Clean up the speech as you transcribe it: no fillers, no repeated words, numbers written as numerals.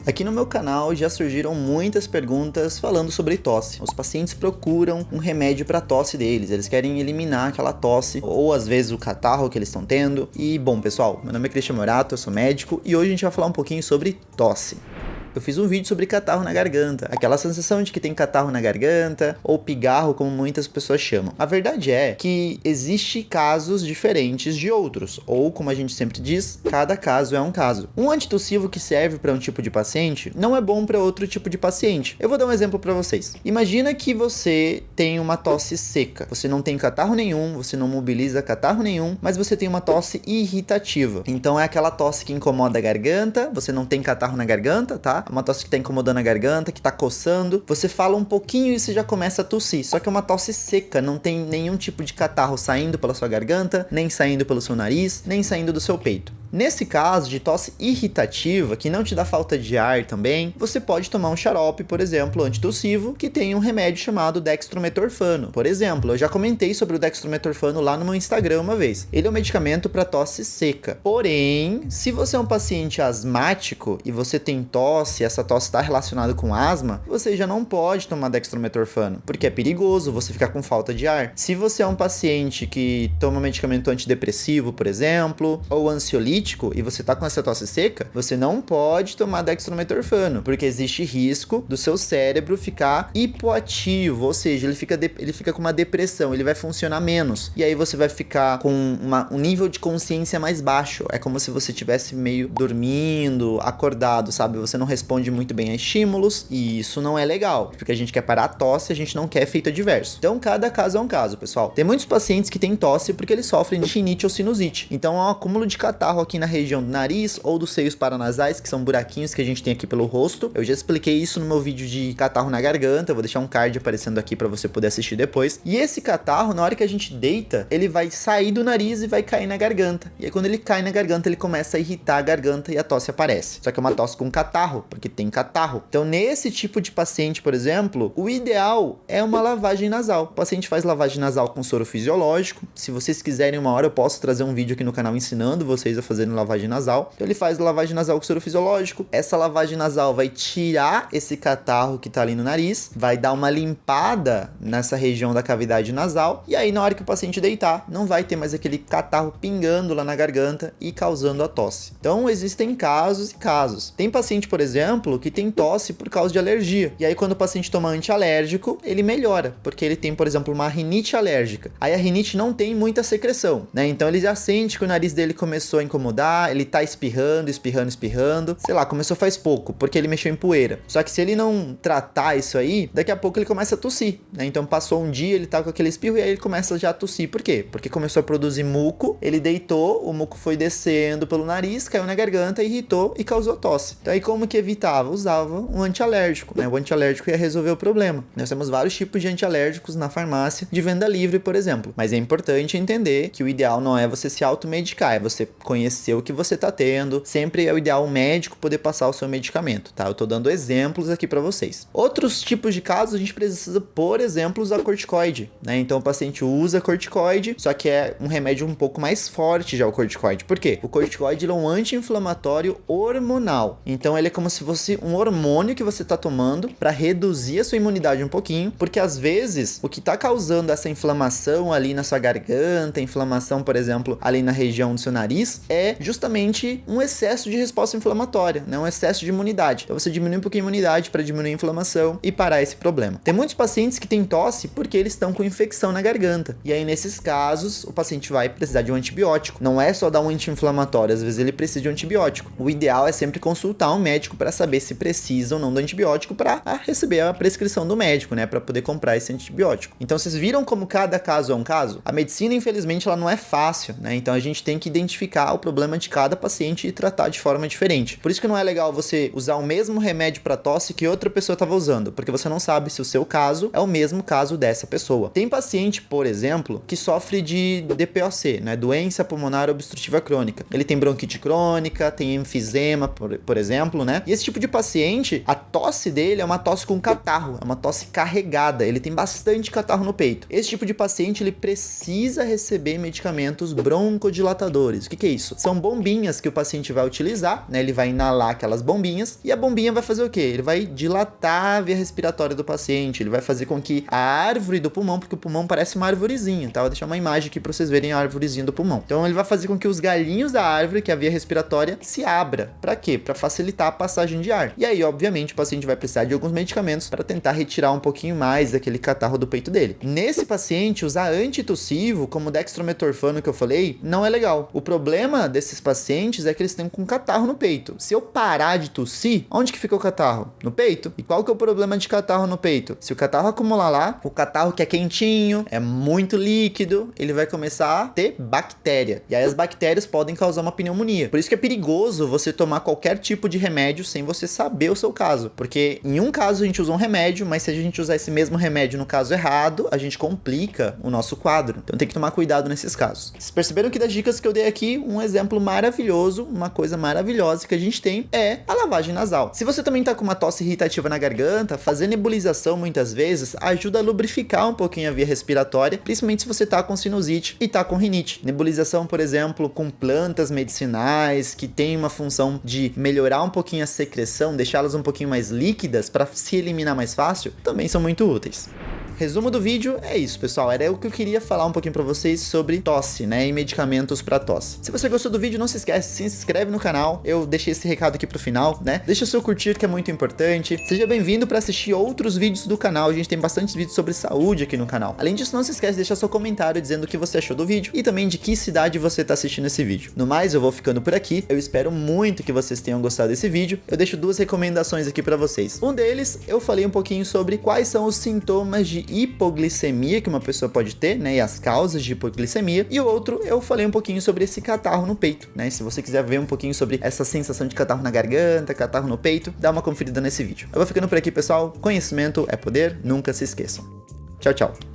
Aqui no meu canal já surgiram muitas perguntas falando sobre tosse. Os pacientes procuram um remédio para a tosse deles, eles querem eliminar aquela tosse ou às vezes o catarro que eles estão tendo. E bom pessoal, meu nome é Christian Morato, eu sou médico e hoje a gente vai falar um pouquinho sobre tosse. Eu fiz um vídeo sobre catarro na garganta, aquela sensação de que tem catarro na garganta, ou pigarro, como muitas pessoas chamam. A verdade é que existe casos diferentes de outros, ou como a gente sempre diz, cada caso é um caso. Um antitussivo que serve para um tipo de paciente não é bom para outro tipo de paciente. Eu vou dar um exemplo para vocês. Imagina que você tem uma tosse seca, você não tem catarro nenhum, você não mobiliza catarro nenhum, mas você tem uma tosse irritativa. Então é aquela tosse que incomoda a garganta, você não tem catarro na garganta, tá? Uma tosse que tá incomodando a garganta, que tá coçando. Você fala um pouquinho e você já começa a tossir. Só que é uma tosse seca, não tem nenhum tipo de catarro saindo pela sua garganta, nem saindo pelo seu nariz, nem saindo do seu peito. Nesse caso de tosse irritativa, que não te dá falta de ar também, você pode tomar um xarope, por exemplo, antitussivo, que tem um remédio chamado dextrometorfano. Por exemplo, eu já comentei sobre o dextrometorfano lá no meu Instagram uma vez. Ele é um medicamento para tosse seca. Porém, se você é um paciente asmático e você tem tosse, essa tosse está relacionada com asma, você já não pode tomar dextrometorfano, porque é perigoso você ficar com falta de ar. Se você é um paciente que toma medicamento antidepressivo, por exemplo, ou ansiolítico, e você tá com essa tosse seca, você não pode tomar dextrometorfano, porque existe risco do seu cérebro ficar hipoativo, ou seja, ele fica com uma depressão, ele vai funcionar menos, e aí você vai ficar com um nível de consciência mais baixo, é como se você estivesse meio dormindo, acordado, sabe? Você não responde muito bem a estímulos, e isso não é legal, porque a gente quer parar a tosse, a gente não quer efeito adverso. Então, cada caso é um caso, pessoal. Tem muitos pacientes que têm tosse porque eles sofrem de rinite ou sinusite, então é um acúmulo de catarro aqui na região do nariz ou dos seios paranasais, que são buraquinhos que a gente tem aqui pelo rosto. Eu já expliquei isso no meu vídeo de catarro na garganta, eu vou deixar um card aparecendo aqui para você poder assistir depois. E esse catarro, na hora que a gente deita, ele vai sair do nariz e vai cair na garganta. E aí quando ele cai na garganta, ele começa a irritar a garganta e a tosse aparece. Só que é uma tosse com catarro, porque tem catarro. Então nesse tipo de paciente, por exemplo, o ideal é uma lavagem nasal. O paciente faz lavagem nasal com soro fisiológico. Se vocês quiserem uma hora, eu posso trazer um vídeo aqui no canal ensinando vocês a fazerem lavagem nasal. Então ele faz lavagem nasal com soro fisiológico. Essa lavagem nasal vai tirar esse catarro que tá ali no nariz, vai dar uma limpada nessa região da cavidade nasal, e aí na hora que o paciente deitar, não vai ter mais aquele catarro pingando lá na garganta e causando a tosse. Então existem casos e casos. Tem paciente, por exemplo, que tem tosse por causa de alergia, e aí quando o paciente toma antialérgico, ele melhora, porque ele tem, por exemplo, uma rinite alérgica. Aí a rinite não tem muita secreção, né? Então ele já sente que o nariz dele começou a incomodar, ele tá espirrando, sei lá, começou faz pouco, porque ele mexeu em poeira. Só que se ele não tratar isso aí, daqui a pouco ele começa a tossir, né? Então passou um dia, ele tá com aquele espirro e aí ele começa já a tossir. Por quê? Porque começou a produzir muco, ele deitou, o muco foi descendo pelo nariz, caiu na garganta, irritou e causou tosse. Então aí como que evitava? Usava um antialérgico, né? O antialérgico ia resolver o problema. Nós temos vários tipos de antialérgicos na farmácia, de venda livre, por exemplo. Mas é importante entender que o ideal não é você se automedicar, é você conhecer o que você tá tendo. Sempre é o ideal o médico poder passar o seu medicamento, tá? Eu tô dando exemplos aqui para vocês. Outros tipos de casos a gente precisa, por exemplo, usar corticoide, né? Então o paciente usa corticoide, só que é um remédio um pouco mais forte já o corticoide. Por quê? O corticoide ele é um anti-inflamatório hormonal. Então ele é como se fosse um hormônio que você tá tomando para reduzir a sua imunidade um pouquinho, porque às vezes o que tá causando essa inflamação ali na sua garganta, inflamação, por exemplo, ali na região do seu nariz, é justamente um excesso de resposta inflamatória, né? Um excesso de imunidade. Então você diminui um pouquinho a imunidade para diminuir a inflamação e parar esse problema. Tem muitos pacientes que têm tosse porque eles estão com infecção na garganta. E aí nesses casos, o paciente vai precisar de um antibiótico. Não é só dar um anti-inflamatório, às vezes ele precisa de um antibiótico. O ideal é sempre consultar um médico para saber se precisa ou não do antibiótico para receber a prescrição do médico, né? Para poder comprar esse antibiótico. Então vocês viram como cada caso é um caso? A medicina, infelizmente, ela não é fácil, né? Então a gente tem que identificar o problema de cada paciente e tratar de forma diferente. Por isso que não é legal você usar o mesmo remédio para tosse que outra pessoa estava usando, porque você não sabe se o seu caso é o mesmo caso dessa pessoa. Tem paciente, por exemplo, que sofre de DPOC, né? Doença pulmonar obstrutiva crônica. Ele tem bronquite crônica, tem enfisema, por exemplo, né? E esse tipo de paciente, a tosse dele é uma tosse com catarro, é uma tosse carregada, ele tem bastante catarro no peito. Esse tipo de paciente, ele precisa receber medicamentos broncodilatadores. O que é isso? são bombinhas que o paciente vai utilizar, né? Ele vai inalar aquelas bombinhas e a bombinha vai fazer o quê? Ele vai dilatar a via respiratória do paciente, ele vai fazer com que a árvore do pulmão, porque o pulmão parece uma arvorezinha, tá? Vou deixar uma imagem aqui para vocês verem a arvorezinha do pulmão. Então ele vai fazer com que os galhinhos da árvore, que é a via respiratória, se abra. Para quê? Para facilitar a passagem de ar. E aí, obviamente, o paciente vai precisar de alguns medicamentos para tentar retirar um pouquinho mais daquele catarro do peito dele. Nesse paciente, usar antitussivo, como o dextrometorfano que eu falei, não é legal. O problema desses pacientes é que eles estão com catarro no peito. Se eu parar de tossir, onde que fica o catarro? No peito. E qual que é o problema de catarro no peito? Se o catarro acumular lá, o catarro que é quentinho, é muito líquido, ele vai começar a ter bactéria. E aí as bactérias podem causar uma pneumonia. Por isso que é perigoso você tomar qualquer tipo de remédio sem você saber o seu caso. Porque em um caso a gente usa um remédio, mas se a gente usar esse mesmo remédio no caso errado, a gente complica o nosso quadro. Então tem que tomar cuidado nesses casos. Vocês perceberam que das dicas que eu dei aqui, um exemplo maravilhoso, uma coisa maravilhosa que a gente tem é a lavagem nasal. Se você também tá com uma tosse irritativa na garganta, fazer nebulização muitas vezes ajuda a lubrificar um pouquinho a via respiratória, principalmente se você tá com sinusite e tá com rinite. Nebulização, por exemplo, com plantas medicinais que tem uma função de melhorar um pouquinho a secreção, deixá-las um pouquinho mais líquidas para se eliminar mais fácil, também são muito úteis. Resumo do vídeo é isso, pessoal. Era o que eu queria falar um pouquinho pra vocês sobre tosse, né? E medicamentos pra tosse. Se você gostou do vídeo, não se esquece, se inscreve no canal. Eu deixei esse recado aqui pro final, né? Deixa o seu curtir, que é muito importante. Seja bem-vindo pra assistir outros vídeos do canal. A gente tem bastantes vídeos sobre saúde aqui no canal. Além disso, não se esquece de deixar seu comentário dizendo o que você achou do vídeo e também de que cidade você tá assistindo esse vídeo. No mais, eu vou ficando por aqui. Eu espero muito que vocês tenham gostado desse vídeo. Eu deixo duas recomendações aqui pra vocês. Um deles, eu falei um pouquinho sobre quais são os sintomas de hipoglicemia que uma pessoa pode ter, né, e as causas de hipoglicemia, e o outro eu falei um pouquinho sobre esse catarro no peito, né, se você quiser ver um pouquinho sobre essa sensação de catarro na garganta, catarro no peito, dá uma conferida nesse vídeo. Eu vou ficando por aqui, pessoal, conhecimento é poder, nunca se esqueçam. Tchau, tchau.